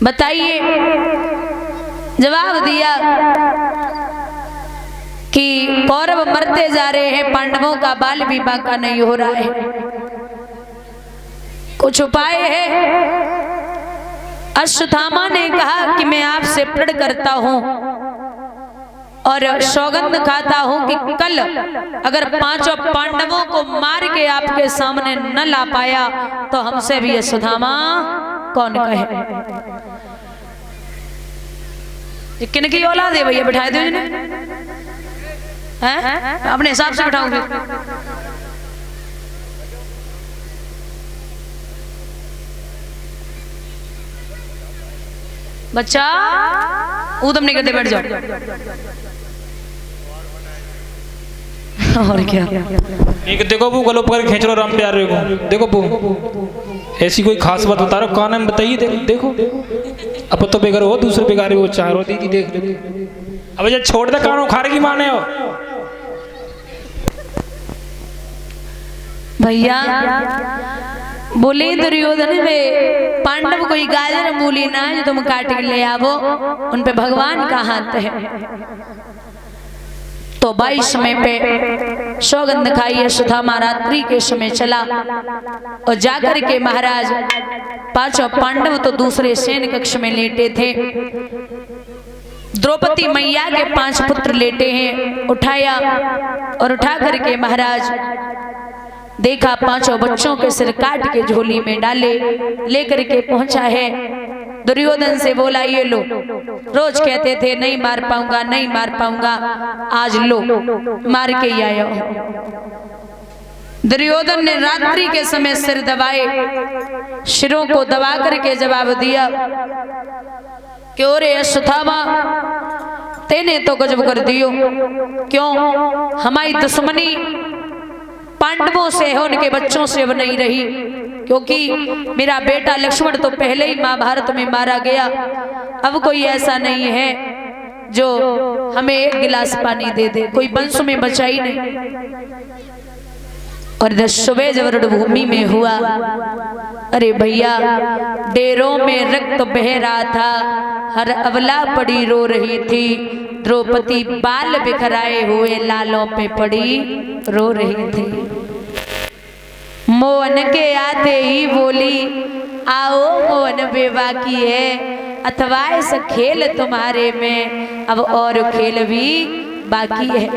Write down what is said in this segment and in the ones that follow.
बताइए, जवाब दिया कि कौरव मरते जा रहे हैं, पांडवों का बाल भी बांका नहीं हो रहा है, कुछ उपाय है? अश्वत्थामा ने कहा कि मैं आपसे प्रण करता हूं और सौगंध खाता हूं कि कल अगर पांचों पांडवों को मार के आपके सामने न ला पाया तो हमसे भी अश्वत्थामा कौन कहे। किन की औलाद है भैया, बिठाए दो जिन्हें, अपने हिसाब से बिठाऊंगे। बच्चा ऊधम नहीं करते, बैठ जाओ। और क्या एक देखो वो गलो पकड़ खींच लो राम प्यारे को, देखो वो ऐसी कोई खास बात बता रहा कान में बताइए। देखो अब तो बेकार हो, दूसरे बेकार वो चारों दीदी देख लो। अब ये छोड़ दे, कानों खार की माने हो भैया। बोले दुर्योधन में पांडव कोई गाजर मूली ना जो तुम काट के ले आवो, उन पे भगवान का हाथ है। तो 22 समय पे सौगंध खाई अश्वत्थामा रात्रि के समय चला और जाकर के महाराज पांचों पांडव तो दूसरे सैन्य कक्ष में लेटे थे। द्रौपदी मैया के 5 पुत्र लेटे हैं, उठाया और उठा करके महाराज देखा 5 बच्चों के सिर काट के झोली में डाले, लेकर के पहुंचा है। दुर्योधन से बोला ये लो, रोज कहते थे नहीं मार पाऊंगा नहीं मार पाऊंगा, आज लो मार के ही आया हो। दुर्योधन ने रात्रि के समय सिर दबाए, सिरों को दबा करके जवाब दिया कि ओरे अश्वत्थामा तेने तो गजब कर दियो, क्यों हमारी दुश्मनी पांडवों से है, उनके बच्चों से अब नहीं रही, क्योंकि मेरा बेटा लक्ष्मण तो पहले ही महाभारत में मारा गया। अब कोई ऐसा नहीं है जो हमें 1 गिलास पानी दे दे, कोई वंश में बचा ही नहीं। और सुबह जब रणभूमि में हुआ, अरे भैया डेरों में रक्त बह रहा था, हर अबला पड़ी रो रही थी, द्रौपदी बाल बिखराए हुए लालों पे पड़ी रो रही थी। मोहन के आते ही बोली आओ मोहन बेबाकी है, अथवा इस खेल तुम्हारे में अब और खेल भी बाकी है।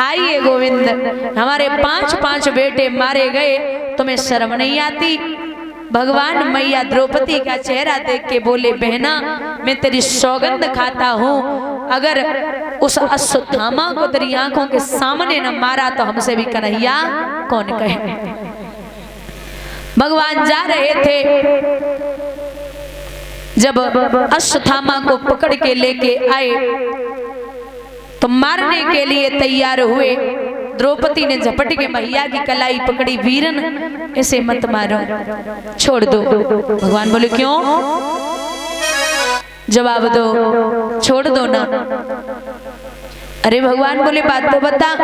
आइए गोविंद, हमारे 5 बेटे मारे गए, तुम्हें शर्म नहीं आती? भगवान मैया द्रौपदी का चेहरा देख के बोले बहना मैं तेरी सौगंध खाता हूँ, अगर उस अश्वत्थामा को तेरी आंखों के सामने न मारा तो हमसे भी कन्हैया कौन कहे। भगवान जा रहे थे, जब अश्वत्थामा को पकड़ के लेके आए तो मारने के लिए तैयार हुए। द्रौपदी ने झपट के मैया की कलाई पकड़ी, वीरन इसे मत मारो, छोड़ दो। भगवान बोले क्यों? जवाब दो, छोड़ दो ना। अरे भगवान बोले बात तो बता।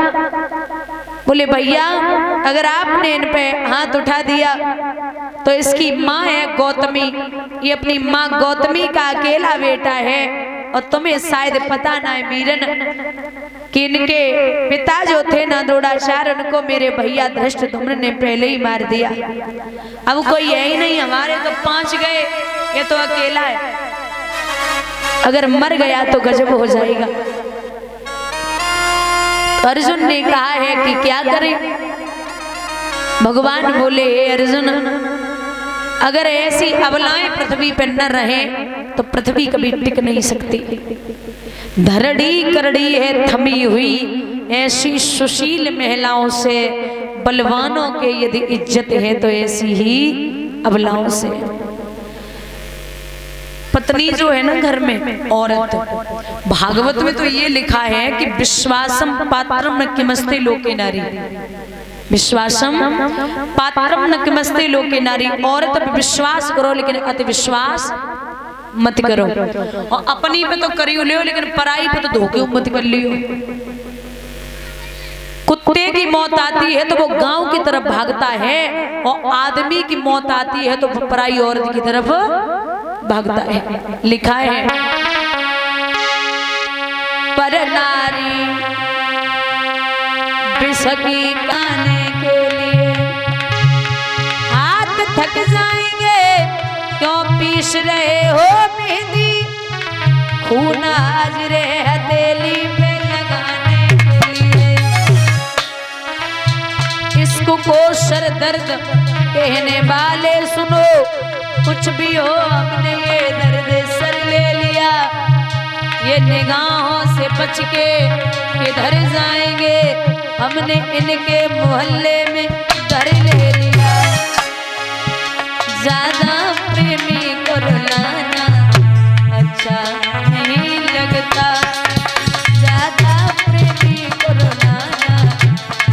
बोले भैया अगर आपने इन पे हाथ उठा दिया तो इसकी माँ है गौतमी, ये अपनी माँ गौतमी का अकेला बेटा है, और तुम्हें शायद पता ना है वीरन कि इनके पिता जो थे ना द्रोणाचार्य, उनको मेरे भैया धृष्टद्युम्न ने पहले ही मार दिया। अब कोई है ही नहीं, हमारे तो 5 गए, ये तो अकेला है, अगर मर गया तो गजब हो जाएगा। अर्जुन ने कहा है कि क्या करें? भगवान बोले हे अर्जुन, अगर ऐसी अबलाएं पृथ्वी पर न रहे तो पृथ्वी कभी टिक नहीं सकती। धरड़ी करड़ी है थमी हुई, ऐसी सुशील महिलाओं से बलवानों के यदि इज्जत है तो ऐसी ही अबलाओं से। पत्नी जो है ना घर में औरत, भागवत में तो ये लिखा है कि विश्वासम पात्रम न किमस्ते लोके नारी, विश्वासम पात्रम न किमस्ते लोके नारी। औरत पे विश्वास करो लेकिन अति विश्वास मत करो, और अपनी पे तो करी लियो लेकिन पराई पे तो धोखे मत कर लियो। कुत्ते की मौत आती है तो वो गांव की तरफ भागता है, और आदमी की मौत आती है तो पराई औरत की तरफ भागता है। लिखा है पर नारी बिसकी गाने के लिए हाथ थक जाएंगे, क्यों पीस रहे हो मेहंदी, खून हाजरे हथेली पे लगाने के लिए। इसको को सर दर्द कहने वाले सुनो, कुछ भी हो हमने ये दर्द सर ले लिया, ये निगाहों से बच के किधर जाएंगे, हमने इनके मोहल्ले में घर ले लिया। ज्यादा प्रेमी को रुलाना अच्छा नहीं लगता, ज्यादा प्रेमी को रुलाना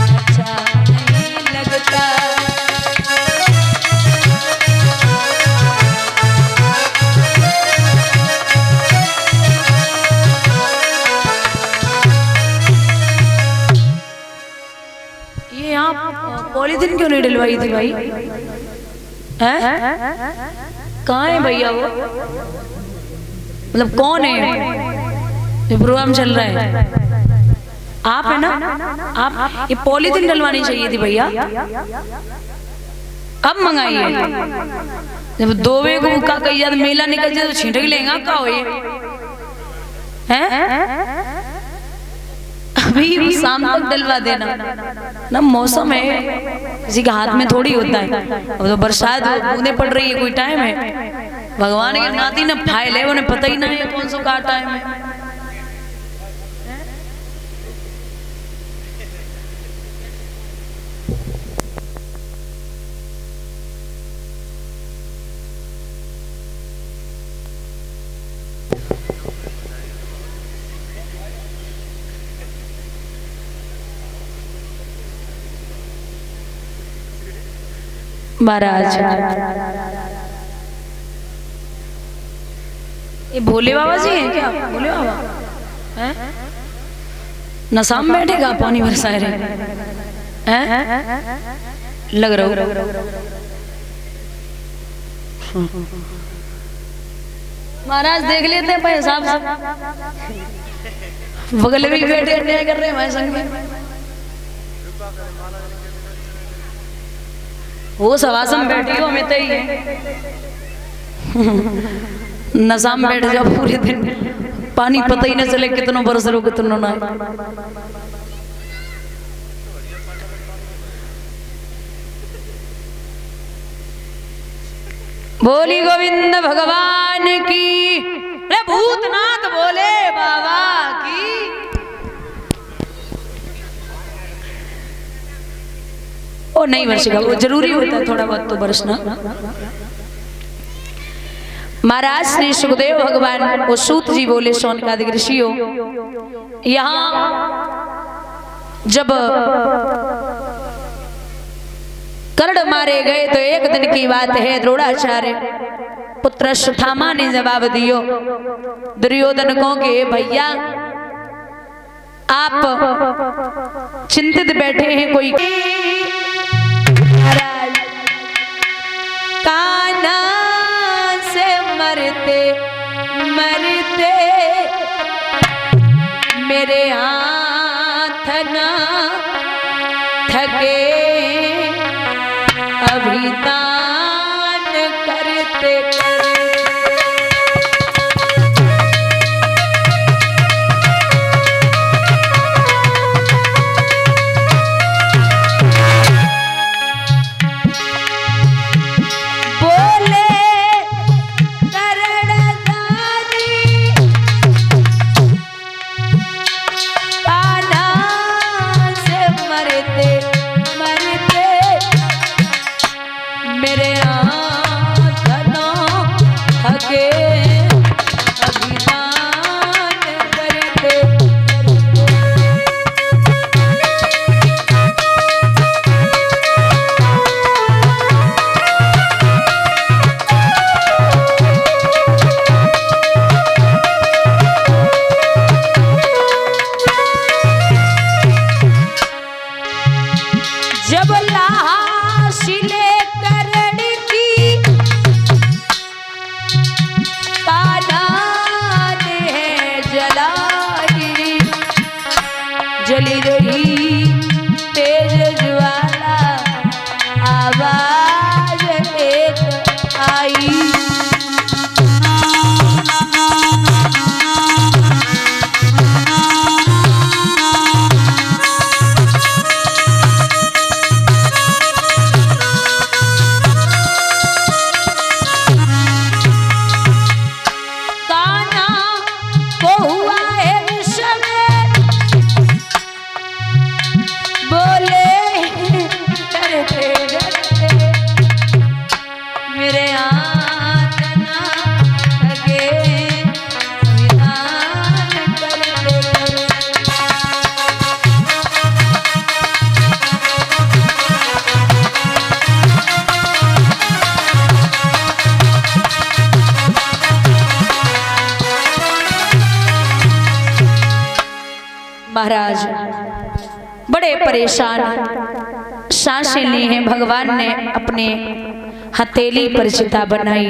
अच्छा नहीं लगता। ये आप पॉलीथिन क्यों नहीं डलवाई थी भाई? हैं? कहाँ है भैया वो? मतलब कौन है? ये प्रोग्राम चल रहा है, आप है ना? आप ये पॉलीथिन डलवानी चाहिए थी भैया, अब मंगाइए। जब दो वे को का कही जाए मेला निकल जाए तो छींटे लेगा का हो ये? हैं? अभी शाम तक डलवा देना ना, मौसम है किसी के हाथ में थोड़ी होता है। अब तो बरसात बूंदे पड़ रही है, कोई टाइम है? भगवान के नाती ना फाइल है, उन्हें पता ही नहीं है कौन सा का टाइम है। महाराज ये भोले बाबा जी हैं क्या? भोले बाबा हैं? नशा में बैठेगा पानी बरसा रहे हैं, लग रहा महाराज देख लेते हैं हिसाब से, बगल में बैठे अन्याय कर रहे हैं हमारे संग में। वो सवासम बैठी हो हमें तय है, नशा में बैठ जाओ पूरे दिन, पानी पता ही न चले कितनों बरस लो कितनों ना। बोली गोविंद भगवान की, अरे भूतनाथ बोले बाबा की। ओ नहीं बरसेगा, वो जरूरी होता है थोड़ा बहुत तो बरसना। महाराज श्री सुखदेव भगवान वो सूत जी बोले शौनकादिक ऋषियों, यहाँ जब कर्ण मारे गए तो एक दिन की बात है, द्रोणाचार्य पुत्र अश्वत्थामा ने जवाब दियो दुर्योधन को कि भैया आप चिंतित बैठे हैं, कोई कान्हा से मरते मरते मेरे हाथ ना थके, अभिदान करते आई। महाराज बड़े परेशान, सांसें ली हैं। भगवान ने अपने हथेली पर चिता बनाई।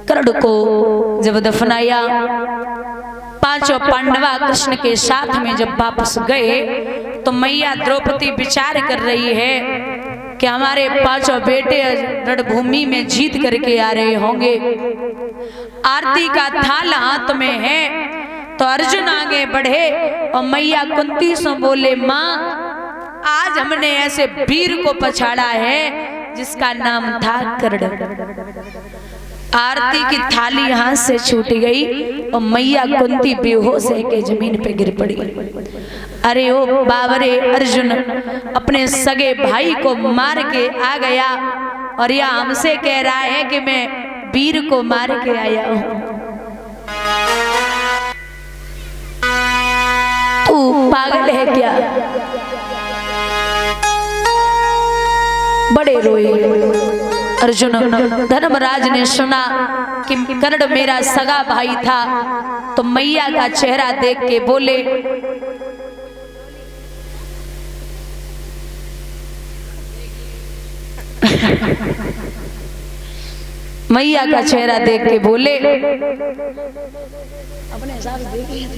कर्ण को जब दफनाया, पांचों पांडवा कृष्ण के साथ में जब वापस गए तो मैया द्रौपदी विचार कर रही है कि हमारे पांचों बेटे रणभूमि में जीत करके आ रहे होंगे। आरती का थाल हाथ में है तो अर्जुन आगे बढ़े और मैया कुंती से बोले, माँ आज हमने ऐसे वीर को पछाड़ा है जिसका नाम था कर्ण। आरती की थाली हाथ से छूट गई और मैया कुंती बेहोश है के जमीन पे गिर पड़ी। अरे ओ बाबरे, अर्जुन अपने सगे भाई को मार के आ गया और यह हमसे कह रहा है कि मैं वीर को मार के आया हूं। तू पागल है क्या? बड़े रोए। अर्जुन, धर्मराज ने सुना कि कर्ण मेरा सगा भाई था तो मैया का चेहरा देख के बोले, मैया का चेहरा देख के बोले, अपने हिसाब से देख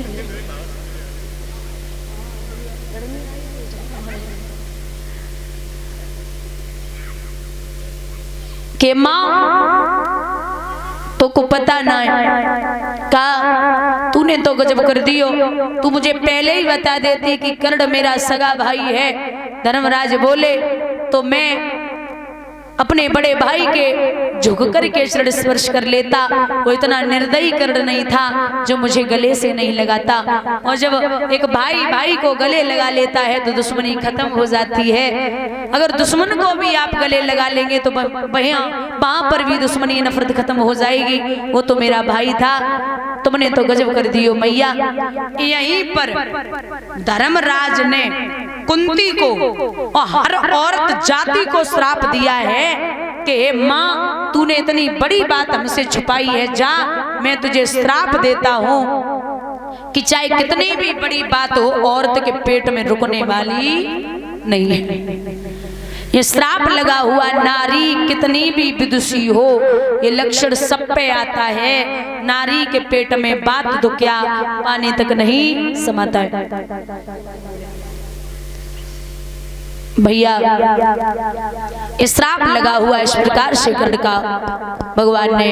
के माँ तो को पता ना है का तूने तो गजब कर दियो। तू मुझे पहले ही बता देती कि कर्ण मेरा सगा भाई है। धर्मराज बोले तो मैं अपने बड़े भाई के झुक करके शरण स्पर्श कर लेता। वो इतना निर्दयी कर्ण नहीं था जो मुझे गले से नहीं लगाता। और जब एक भाई भाई को गले लगा लेता है तो दुश्मनी खत्म हो जाती है। अगर दुश्मन को भी आप गले लगा लेंगे तो वहां पर भी दुश्मनी नफरत खत्म हो जाएगी। वो तो मेरा भाई था, तुमने तो गजब कर दियो मैया। यहीं पर धर्मराज ने कुंती को और हर औरत जाति को श्राप दिया है कि माँ तूने इतनी बड़ी बात हमसे छुपाई है, जा मैं तुझे श्राप देता हूँ कि चाहे कितनी भी बड़ी बात हो औरत के पेट में रुकने वाली नहीं है। ये श्राप लगा हुआ नारी कितनी भी विदुषी हो, ये लक्षण सब पे आता है। नारी के पेट में बात तो क्या पानी तक नहीं समाता है। भैया श्राप लगा हुआ इस प्रकार से कर्ण का भगवान ने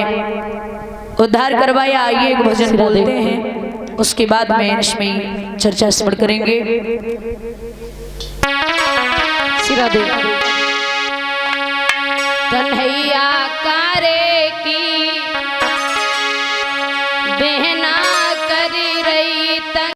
उद्धार करवाया। ये एक भजन बोलते हैं, उसके बाद में इसमें चर्चा स्मरण करेंगे। सिरा दे कन्हैया करे की